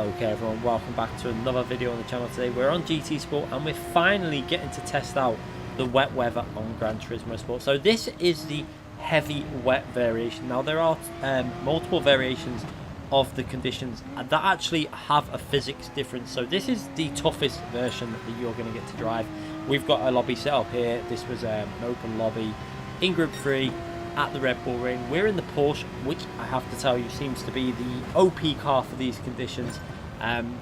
Okay everyone, welcome back to another video on the channel. Today we're on GT Sport and we're finally getting to test out the wet weather on Gran Turismo Sport. So this is the heavy wet variation. Now there are multiple variations of the conditions that actually have a physics difference. So this is the toughest version that you're going to get to drive. We've got a lobby set up here. This was an open lobby in Group 3 at the Red Bull Ring. We're in the Porsche, which I have to tell you seems to be the OP car for these conditions.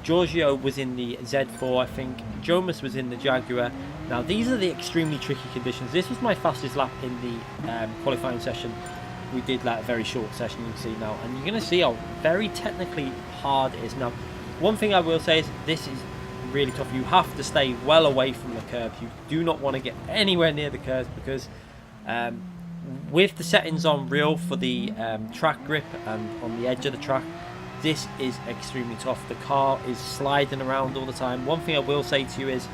Giorgio was in the Z4, I think. Jomas was in the Jaguar. Now these are the extremely tricky conditions. This was my fastest lap in the qualifying session. We did like a very short session, you can see now, and you're going to see how very technically hard it is. Now one thing I will say is this is really tough. You have to stay well away from the curbs. You do not want to get anywhere near the curbs because with the settings on real for the track grip and on the edge of the track, this is extremely tough. The car is sliding around all the time. One thing I will say to you is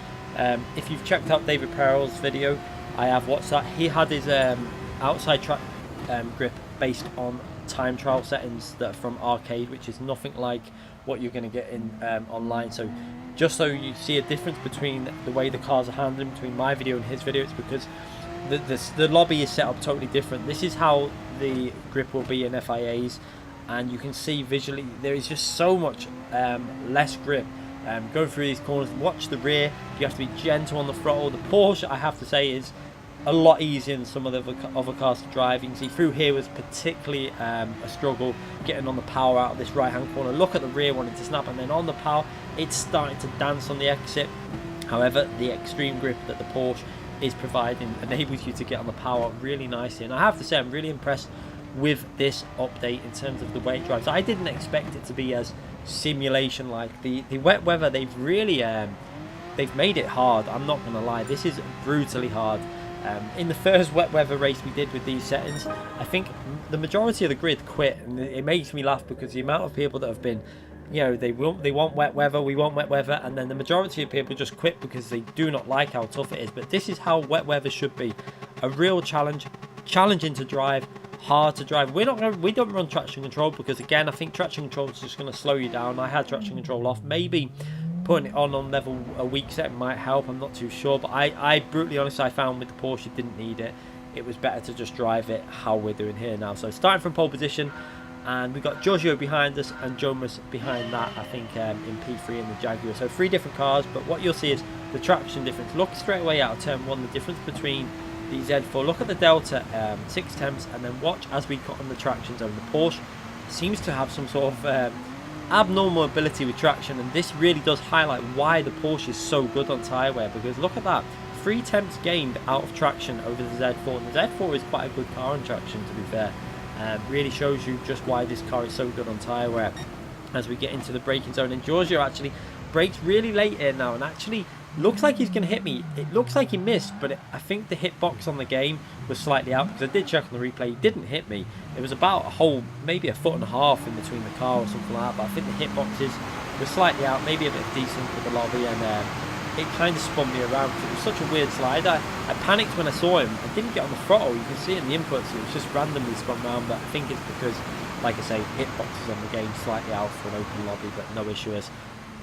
if you've checked out David Perel's video, I have watched that. He had his outside track grip based on time trial settings that are from arcade, which is nothing like what you're going to get in online. So just so you see a difference between the way the cars are handling between my video and his video, it's because the lobby is set up totally different. This is how the grip will be in FIAs, and you can see visually there is just so much less grip. Go through these corners, watch the rear. You have to be gentle on the throttle. The Porsche, I have to say, is a lot easier than some of the other cars to drive. You can see through here was particularly a struggle getting on the power out of this right hand corner. Look at the rear wanting to snap, and then on the power it's starting to dance on the exit. However, the extreme grip that the Porsche is providing enables you to get on the power really nicely, and I have to say I'm really impressed with this update in terms of the way it drives. I didn't expect it to be as simulation like. The wet weather, they've really they've made it hard. I'm not gonna lie, this is brutally hard. In the first wet weather race we did with these settings, I think the majority of the grid quit, and it makes me laugh because the amount of people that have been, you know, they want wet weather, we want wet weather, and then the majority of people just quit because they do not like how tough it is. But this is how wet weather should be: a real challenge, challenging to drive, hard to drive. We don't run traction control because, again, I think traction control is just going to slow you down. I had traction control off. Maybe putting it on level a weak set might help, I'm not too sure, but I brutally honest, I found with the Porsche you didn't need it. It was better to just drive it how we're doing here now. So starting from pole position, and we've got Giorgio behind us and Jomas behind that, I think, in P3 in the Jaguar. So three different cars, but what you'll see is the traction difference. Look straight away out of turn one, the difference between the Z4. Look at the Delta 6 temps, and then watch as we got on the traction zone. The Porsche seems to have some sort of abnormal ability with traction, and this really does highlight why the Porsche is so good on tyre wear, because look at that, 3 temps gained out of traction over the Z4, and the Z4 is quite a good car on traction, to be fair. Really shows you just why this car is so good on tyre wear. As we get into the braking zone, and Giorgio actually brakes really late here now, and actually looks like he's going to hit me. It looks like he missed, but I think the hitbox on the game was slightly out, because I did check on the replay. He didn't hit me. It was about a whole, maybe a foot and a half in between the car or something like that, but I think the hitboxes were slightly out, maybe a bit of desync with the lobby, and it kind of spun me around because it was such a weird slide. I panicked when I saw him. I didn't get on the throttle. You can see in the inputs it was just randomly spun around, but I think it's because, like I say, hitboxes on the game slightly out for an open lobby, but no issue. As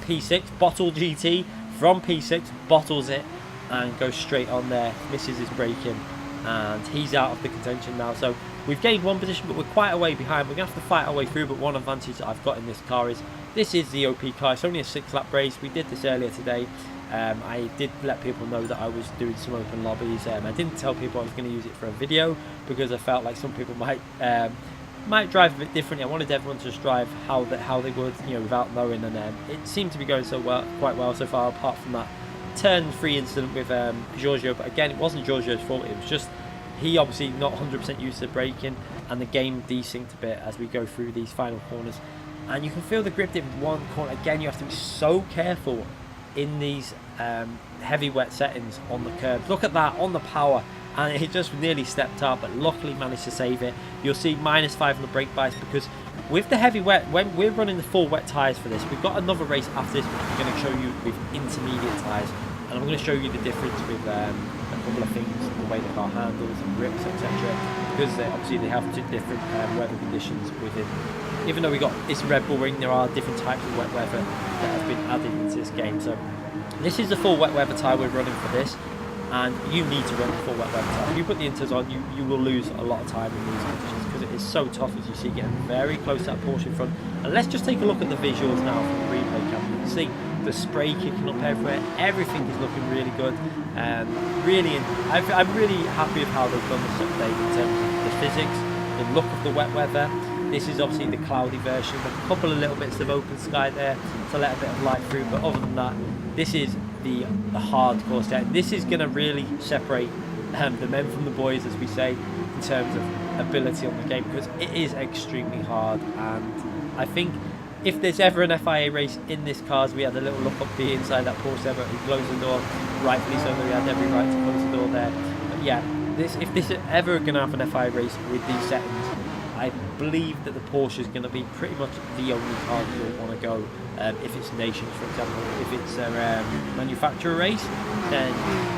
P6, Bottle GT from P6, bottles it and goes straight on there, misses his braking, and he's out of the contention now. So we've gained one position, but we're quite a way behind. We're going to have to fight our way through, but one advantage that I've got in this car is this is the OP car. It's only a 6-lap race. We did this earlier today. I did let people know that I was doing some open lobbies. I didn't tell people I was going to use it for a video because I felt like some people might drive a bit differently. I wanted everyone to just drive how they would, you know, without knowing, and it seemed to be going quite well so far, apart from that turn 3 incident with Giorgio. But again, it wasn't Giorgio's fault. It was just he obviously not 100% used to braking, and the game desynced a bit as we go through these final corners, and you can feel the grip dip in one corner. Again, you have to be so careful in these heavy wet settings on the curbs. Look at that on the power, and it just nearly stepped up, but luckily managed to save it. You'll see -5 on the brake bias, because with the heavy wet, when we're running the full wet tyres for this, we've got another race after this which I'm going to show you with intermediate tyres, and I'm going to show you the difference with a couple of things, the way the car handles and grips, etc. because obviously they have two different weather conditions within. Even though it's Red Bull Ring, there are different types of wet weather that have been added into this game. So this is the full wet weather tyre we're running for this, and you need to run the full wet weather tyre. If you put the inters on, you will lose a lot of time in these conditions because it is so tough, as you see, getting very close to that Porsche in front. And let's just take a look at the visuals now from the replay cam. You can see the spray kicking up everywhere. Everything is looking really good. I'm really happy with how they've done this update in terms of the physics, the look of the wet weather. This is obviously the cloudy version with a couple of little bits of open sky there to let a bit of light through, but other than that, this is the hardcore set. This is going to really separate the men from the boys, as we say, in terms of ability on the game, because it is extremely hard. And I think if there's ever an FIA race in this car, as we had a little look up the inside that Porsche ever, he closed the door, rightfully so, we had every right to close the door there. But yeah, if this is ever going to have an FIA race with these settings, I believe that the Porsche is going to be pretty much the only car you'll want to go. If it's nations, for example, if it's a manufacturer race, then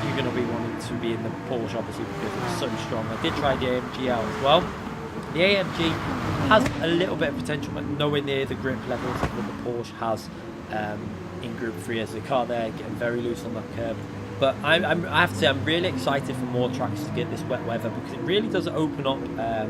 you're going to be wanting to be in the Porsche, obviously, because it's so strong. I did try the AMG out as well. The AMG has a little bit of potential, but nowhere near the grip levels that the Porsche has in Group 3, as the car there getting very loose on that curb. But I have to say, I'm really excited for more tracks to get this wet weather, because it really does open up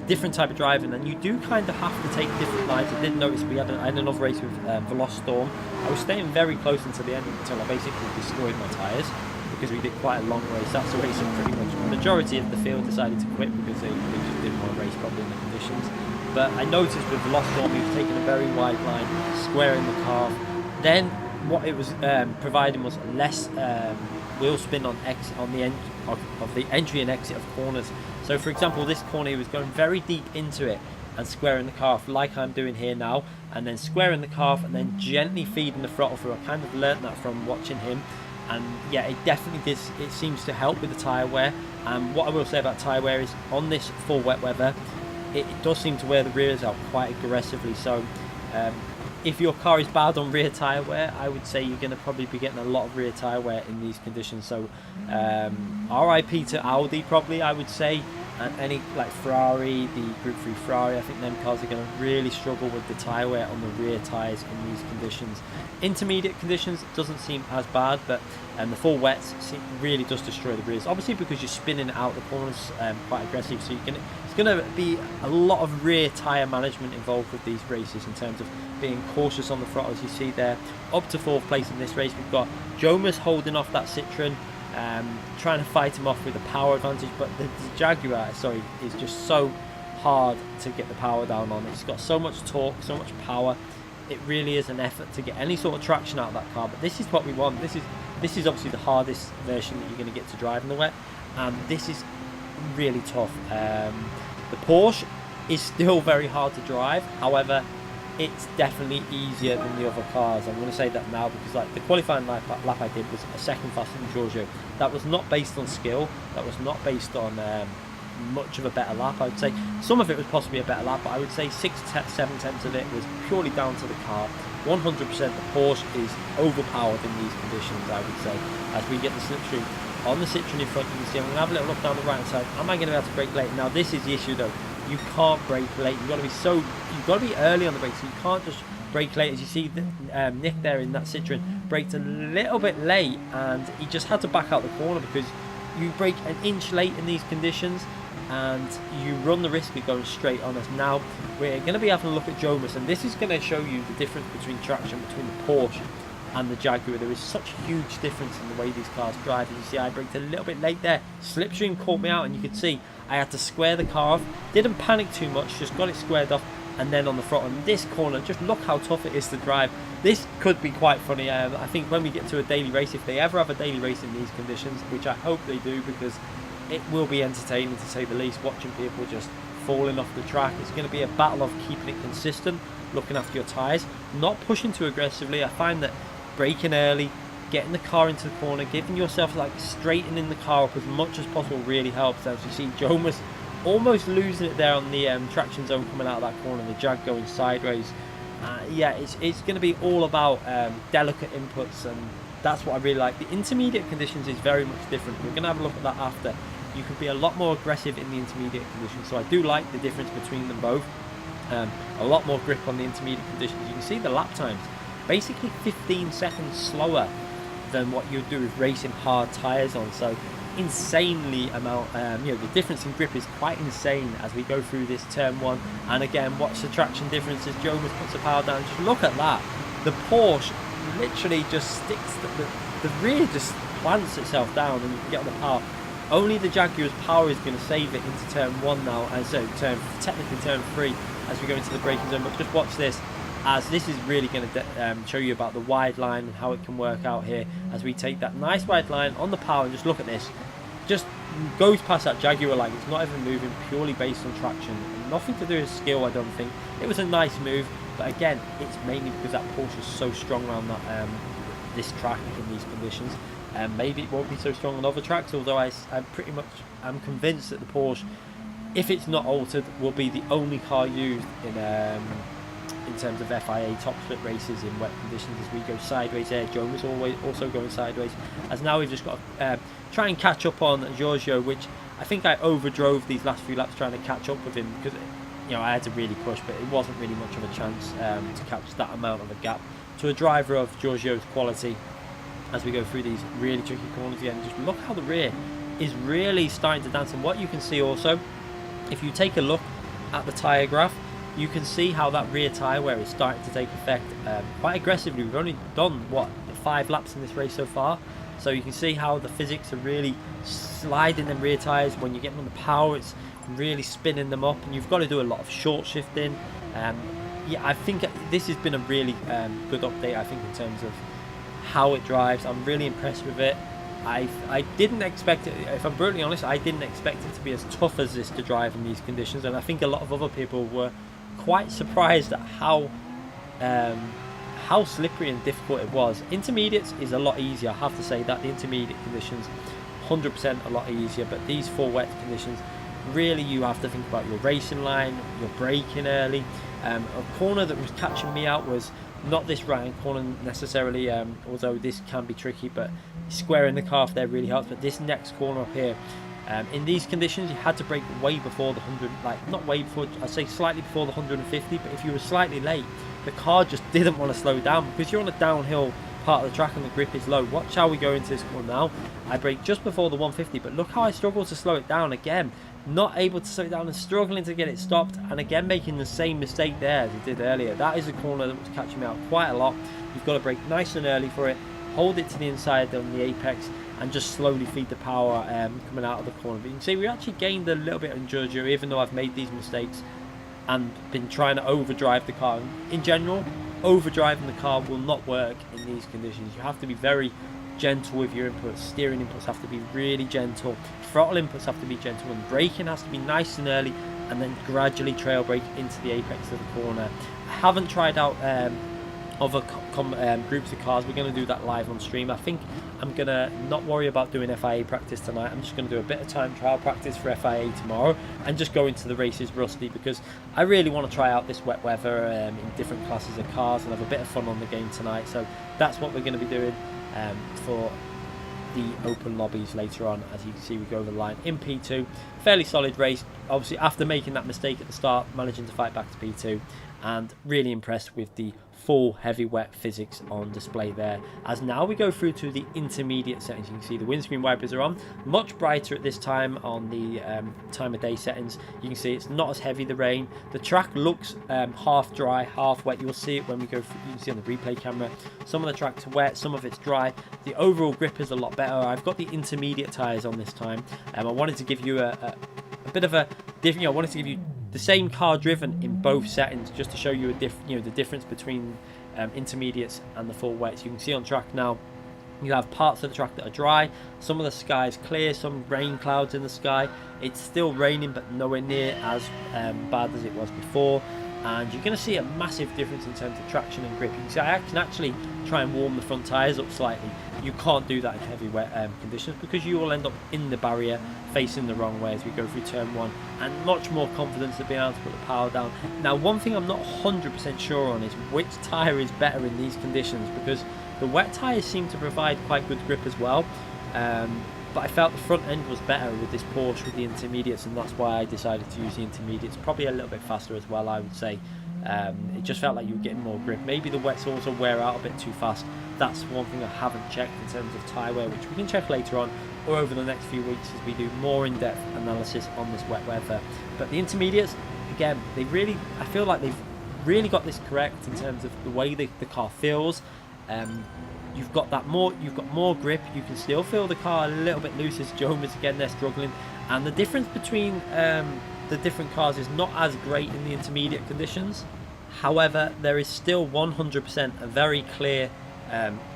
different type of driving, and you do kind of have to take different lines. I did notice I had another race with Velostorm. I was staying very close until the end, until I basically destroyed my tyres, because we did quite a long race. That's a race that pretty much the majority of the field decided to quit because they just didn't want to race properly in the conditions. But I noticed with Velostorm, he was taking a very wide line, squaring the car. Then what it was providing was less wheel spin on the entry and exit of corners. So for example, this corner, he was going very deep into it and squaring the car off like I'm doing here now, and then squaring the car off and then gently feeding the throttle through. I kind of learnt that from watching him, and yeah, it definitely does. It seems to help with the tyre wear. And what I will say about tyre wear is, on this full wet weather, it does seem to wear the rears out quite aggressively. So if your car is bad on rear tyre wear, I would say you're going to probably be getting a lot of rear tyre wear in these conditions. So RIP to Audi, probably, I would say, and any like Ferrari, the Group 3 Ferrari. I think them cars are going to really struggle with the tyre wear on the rear tyres in these conditions. Intermediate conditions doesn't seem as bad, but the full wets really does destroy the rears, obviously because you're spinning out the corners quite aggressive. So it's going to be a lot of rear tyre management involved with these races, in terms of being cautious on the throttle. As you see there, up to 4th place in this race, we've got Jomas holding off that Citroen, trying to fight him off with a power advantage, but the Jaguar, is just so hard to get the power down on. It's got so much torque, so much power. It really is an effort to get any sort of traction out of that car, but this is what we want. This is obviously the hardest version that you're going to get to drive in the wet, and this is really tough. The Porsche is still very hard to drive, however, it's definitely easier than the other cars. I'm going to say that now, because like the qualifying lap I did was a second faster than Giorgio. That was not based on skill, that was not based on much of a better lap. I would say some of it was possibly a better lap, but I would say 6-7 tenths of it was purely down to the car. 100% the Porsche is overpowered in these conditions, I would say. As we get the slipstream on the Citroen in front, you can see I'm going to have a little look down the right hand side. Am I going to be able to brake late? Now this is the issue though. You can't brake late. You've got to be early on the brake, so you can't just brake late. As you see, Nick there in that Citroen braked a little bit late, and he just had to back out the corner, because you brake an inch late in these conditions and you run the risk of going straight on us. Now we're going to be having a look at Jomas, and this is going to show you the difference between traction between the Porsche and the Jaguar. There is such a huge difference in the way these cars drive. As you see, I braked a little bit late there. Slipstream caught me out, and you could see I had to square the car off. Didn't panic too much, just got it squared off, and then on the throttle. And this corner, just look how tough it is to drive. This could be quite funny. I think when we get to a daily race, if they ever have a daily race in these conditions, which I hope they do, because it will be entertaining to say the least, watching people just falling off the track. It's going to be a battle of keeping it consistent, looking after your tyres, not pushing too aggressively. I find that braking early, getting the car into the corner, giving yourself like straightening the car up as much as possible really helps. As you see, Jomas almost losing it there on the traction zone coming out of that corner, the Jag going sideways. Yeah, it's going to be all about delicate inputs, and that's what I really like. The intermediate conditions is very much different. We're going to have a look at that after. you can be a lot more aggressive in the intermediate conditions. So I do like the difference between them both. A lot more grip on the intermediate conditions. You can see the lap times basically 15 seconds slower than what you would do with racing hard tires on. So insanely amount, the difference in grip is quite insane as we go through this turn 1. And again, watch the traction differences. Jonas puts the power down. Just look at that. The Porsche literally just sticks, the rear just plants itself down, and you can get on the power. Only the Jaguar's power is going to save it into turn 1 now, and so technically turn 3 as we go into the braking zone. But just watch this, as this is really going to show you about the wide line and how it can work out here as we take that nice wide line on the power. And just look at this, just goes past that Jaguar like it's not even moving, purely based on traction, nothing to do with skill. I don't think it was a nice move, but again, it's mainly because that Porsche is so strong around that this track in these conditions. Maybe it won't be so strong on other tracks, although I'm convinced that the Porsche, if it's not altered, will be the only car used in terms of FIA top split races in wet conditions as we go sideways there. Joan was also going sideways, as now we've just got to try and catch up on Giorgio, which I think I overdrove these last few laps trying to catch up with him, because I had to really push, but it wasn't really much of a chance to catch that amount of a gap to a driver of Giorgio's quality as we go through these really tricky corners again. Just look how the rear is really starting to dance. And what you can see also, if you take a look at the tyre graph, you can see how that rear tyre wear is starting to take effect quite aggressively. We've only done, what, 5 laps in this race so far, so you can see how the physics are really sliding them rear tyres. When you get them on the power, it's really spinning them up, and you've got to do a lot of short shifting. Yeah, I think this has been a really good update, I think, in terms of how it drives. I'm really impressed with it. I didn't expect it, if I'm brutally honest, I didn't expect it to be as tough as this to drive in these conditions, and I think a lot of other people were quite surprised at how slippery and difficult it was. Intermediates is a lot easier, I have to say that. The intermediate conditions 100% a lot easier, but these 4 wet conditions, really you have to think about your racing line, your braking early. A corner that was catching me out was not this right-hand corner necessarily, although this can be tricky, but squaring the car off there really helps. But this next corner up here, in these conditions, you had to brake way before the 100, like not way before, I'd say slightly before the 150, but if you were slightly late, the car just didn't want to slow down because you're on a downhill part of the track and the grip is low. Watch how we go into this corner now. I brake just before the 150, but look how I struggled to slow it down again. Not able to slow it down and struggling to get it stopped, and again making the same mistake there as I did earlier. That is a corner that was catching me out quite a lot. You've got to brake nice and early for it, hold it to the inside on the apex, and just slowly feed the power coming out of the corner. But you can see we actually gained a little bit on Giorgio, even though I've made these mistakes and been trying to overdrive the car. In general, overdriving the car will not work in these conditions. You have to be very gentle with your inputs. Steering inputs have to be really gentle, throttle inputs have to be gentle, and braking has to be nice and early, and then gradually trail brake into the apex of the corner. I haven't tried out other groups of cars. We're going to do that live on stream. I think I'm going to not worry about doing FIA practice tonight. I'm just going to do a bit of time trial practice for FIA tomorrow and just go into the races rusty, because I really want to try out this wet weather in different classes of cars and have a bit of fun on the game tonight. So that's what we're going to be doing for the open lobbies later on. As you can see, we go over the line in P2. Fairly solid race, obviously, after making that mistake at the start, managing to fight back to P2, and really impressed with the full heavy wet physics on display there. As now we go through to the intermediate settings, you can see the windscreen wipers are on, much brighter at this time on the time of day settings. You can see it's not as heavy, the rain. The track looks half dry, half wet. You'll see it when we go through, you can see on the replay camera, some of the track's wet, some of it's dry. The overall grip is a lot better. I've got the intermediate tyres on this time. I wanted to give you a bit of a different, I wanted to give you the same car driven in both settings, just to show you the difference between intermediates and the full wets. You can see on track now, you have parts of the track that are dry, some of the sky is clear, some rain clouds in the sky. It's still raining, but nowhere near as bad as it was before, and you're going to see a massive difference in terms of traction and grip. You can see I can actually try and warm the front tyres up slightly. You can't do that in heavy wet conditions, because you will end up in the barrier facing the wrong way as we go through turn 1, and much more confidence to be able to put the power down. Now, one thing I'm not 100% sure on is which tyre is better in these conditions, because the wet tyres seem to provide quite good grip as well. but I felt the front end was better with this Porsche with the intermediates, and that's why I decided to use the intermediates. Probably a little bit faster as well, I would say. It just felt like you were getting more grip. Maybe the wets also wear out a bit too fast. That's one thing I haven't checked in terms of tyre wear, which we can check later on or over the next few weeks as we do more in-depth analysis on this wet weather. But the intermediates, again, I feel like they've really got this correct in terms of the way the car feels. You've got more grip. You can still feel the car a little bit loose as Jomas, again, they're struggling. And the difference between the different cars is not as great in the intermediate conditions. However, there is still 100% a very clear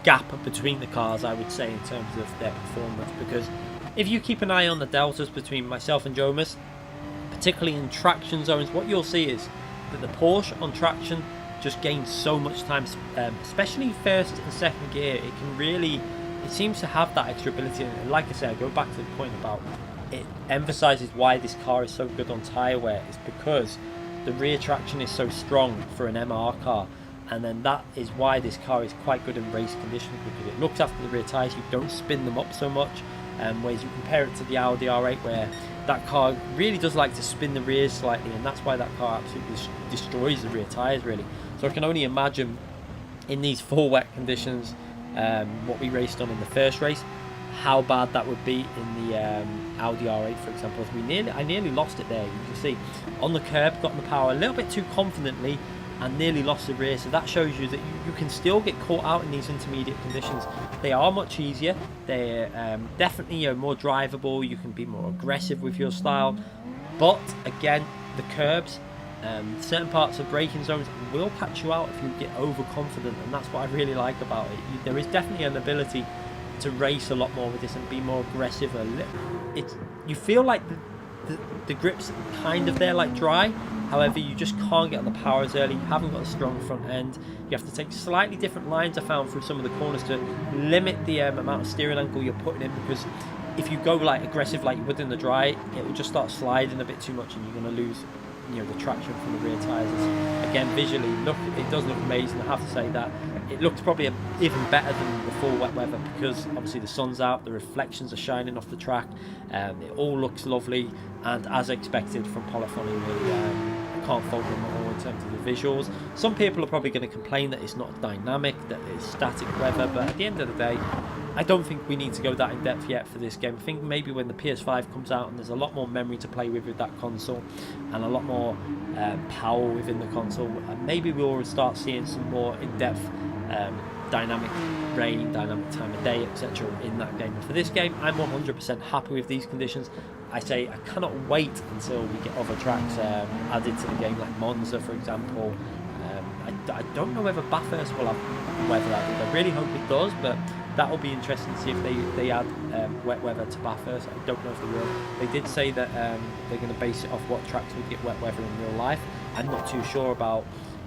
gap between the cars, I would say, in terms of their performance. Because if you keep an eye on the deltas between myself and Jomas, particularly in traction zones, what you'll see is that the Porsche on traction just gains so much time, especially first and second gear. It seems to have that extra ability. And like I said, I go back to the point about it emphasizes why this car is so good on tyre wear. It's because the rear traction is so strong for an MR car, and then that is why this car is quite good in race conditions, because it looks after the rear tyres. You don't spin them up so much, whereas you compare it to the Audi R8, where that car really does like to spin the rears slightly, and that's why that car absolutely destroys the rear tyres, really. So I can only imagine in these full wet conditions, what we raced on in the first race, how bad that would be in the Audi R8, for example. I nearly lost it there. You can see on the curb, got in the power a little bit too confidently and nearly lost the rear. So that shows you that you can still get caught out in these intermediate conditions. They are much easier. They're definitely more drivable. You can be more aggressive with your style. But again, the curbs, certain parts of braking zones will catch you out if you get overconfident, and that's what I really like about it. There is definitely an ability to race a lot more with this and be more aggressive. You feel like the grip's kind of there, like dry. However, you just can't get on the power as early. You haven't got a strong front end. You have to take slightly different lines, I found, through some of the corners to limit the amount of steering angle you're putting in, because if you go like aggressive like you would in the dry, it will just start sliding a bit too much and you're going to lose the traction from the rear tyres. Again, visually, it does look amazing. I have to say that it looks probably even better than the full wet weather, because obviously the sun's out, the reflections are shining off the track, it all looks lovely, and as expected from Polyphony, I can't fault them at all in terms of the visuals. Some people are probably going to complain that it's not dynamic, that it's static weather, but at the end of the day, I don't think we need to go that in depth yet for this game. I think maybe when the PS5 comes out and there's a lot more memory to play with that console, and a lot more power within the console, maybe we'll start seeing some more in-depth dynamic rain, dynamic time of day, etc. in that game. And for this game, I'm 100% happy with these conditions. I say I cannot wait until we get other tracks added to the game, like Monza, for example. I don't know whether Bathurst will have weather added. I really hope it does, but that will be interesting to see if they add wet weather to Bathurst. I don't know if they will. They did say that they're going to base it off what tracks would get wet weather in real life. I'm not too sure about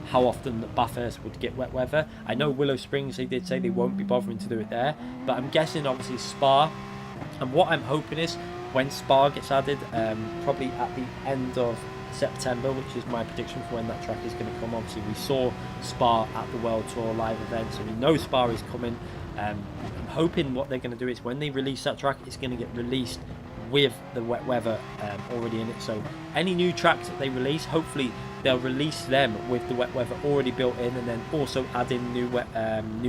how often Bathurst would get wet weather. I know Willow Springs, they did say they won't be bothering to do it there, but I'm guessing obviously Spa, and what I'm hoping is when Spa gets added, probably at the end of September, which is my prediction for when that track is going to come. Obviously we saw Spa at the World Tour live event, so we know Spa is coming. I'm hoping what they're going to do is when they release that track, it's going to get released with the wet weather already in it. So any new tracks that they release, hopefully they'll release them with the wet weather already built in, and then also add in new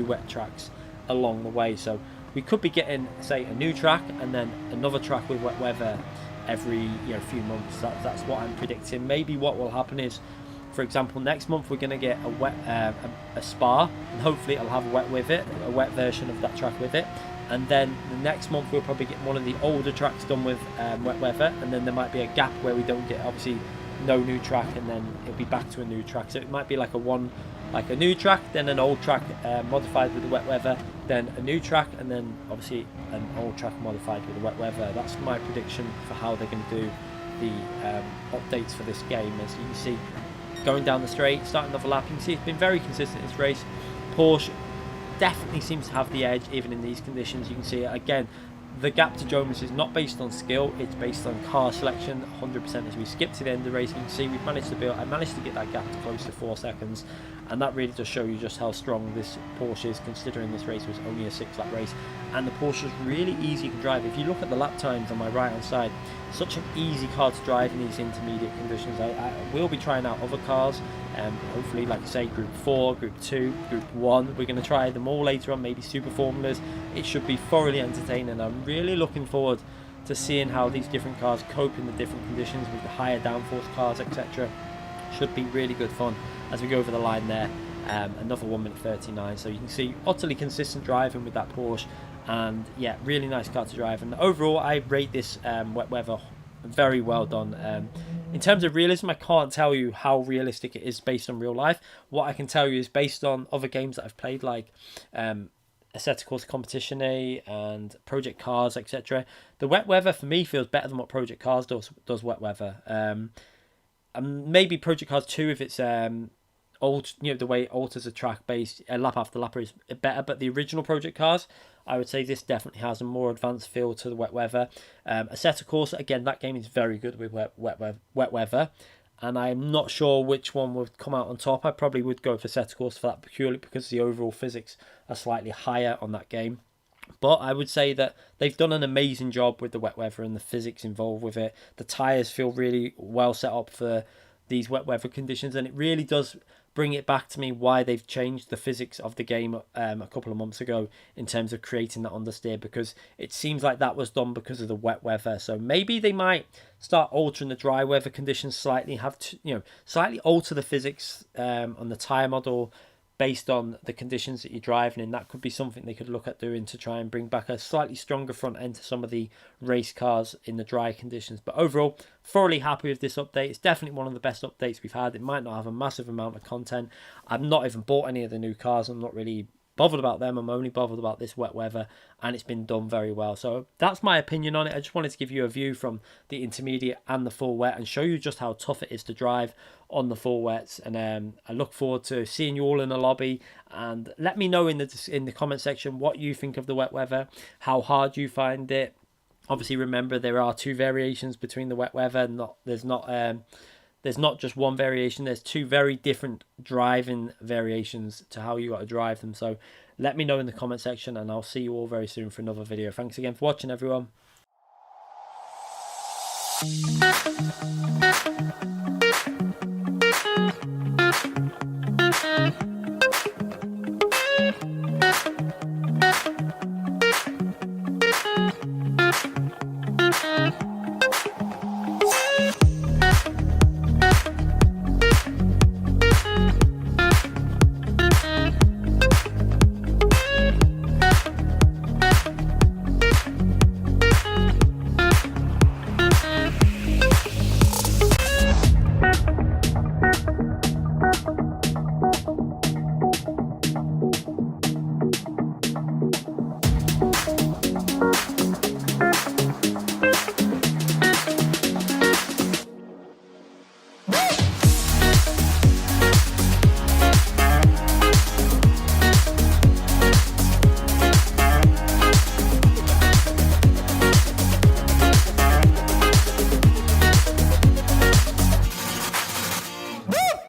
wet tracks along the way. So we could be getting, say, a new track and then another track with wet weather every few months. That's what I'm predicting. Maybe what will happen is, for example, next month we're going to get a Spa, and hopefully it'll have wet with it, a wet version of that track with it. And then the next month we'll probably get one of the older tracks done with wet weather, and then there might be a gap where we don't get, obviously, no new track, and then it'll be back to a new track. So it might be like a new track, then an old track modified with the wet weather, then a new track, and then obviously an old track modified with the wet weather. That's my prediction for how they're going to do the updates for this game. As you can see, going down the straight, starting another lap, you can see it's been very consistent this race. Porsche definitely seems to have the edge even in these conditions. You can see it again, the gap to Jonas is not based on skill, it's based on car selection 100%. As we skip to the end of the race, you can see I managed to get that gap to close to 4 seconds, and that really does show you just how strong this Porsche is, considering this race was only a 6-lap race, and the Porsche is really easy to drive. If you look at the lap times on my right hand side, such an easy car to drive in these intermediate conditions. I will be trying out other cars, hopefully, like I say, Group 4, Group 2, Group 1. We're going to try them all later on, maybe Super Formulas. It should be thoroughly entertaining. I'm really looking forward to seeing how these different cars cope in the different conditions with the higher downforce cars, etc. Should be really good fun as we go over the line there. Another 1 minute 39, so you can see utterly consistent driving with that Porsche, and yeah, really nice car to drive. And overall, I rate this wet weather very well done. In terms of realism, I can't tell you how realistic it is based on real life. What I can tell you is based on other games that I've played, like Assetto Corsa Competition A and Project Cars, etc. The wet weather for me feels better than what Project Cars does wet weather. Maybe Project Cars 2, if it's the way it alters a track based lap after lap, is better. But the original Project Cars, I would say this definitely has a more advanced feel to the wet weather. Assetto Corsa, again, that game is very good with wet weather, and I'm not sure which one would come out on top. I probably would go for Assetto Corsa for that, purely because the overall physics are slightly higher on that game. But I would say that they've done an amazing job with the wet weather and the physics involved with it. The tyres feel really well set up for these wet weather conditions, and it really does bring it back to me why they've changed the physics of the game a couple of months ago in terms of creating that understeer, because it seems like that was done because of the wet weather. So maybe they might start altering the dry weather conditions slightly, slightly alter the physics on the tyre model based on the conditions that you're driving in. That could be something they could look at doing to try and bring back a slightly stronger front end to some of the race cars in the dry conditions. But overall, thoroughly happy with this update. It's definitely one of the best updates we've had. It might not have a massive amount of content. I've not even bought any of the new cars. I'm not really bothered about them. I'm only bothered about this wet weather, and it's been done very well. So that's my opinion on it. I just wanted to give you a view from the intermediate and the full wet and show you just how tough it is to drive on the full wets. And I look forward to seeing you all in the lobby, and let me know in the comment section what you think of the wet weather, how hard you find it. Obviously, remember, there are 2 variations between the wet weather. There's not just one variation. There's 2 very different driving variations to how you got to drive them. So let me know in the comment section, and I'll see you all very soon for another video. Thanks again for watching, everyone.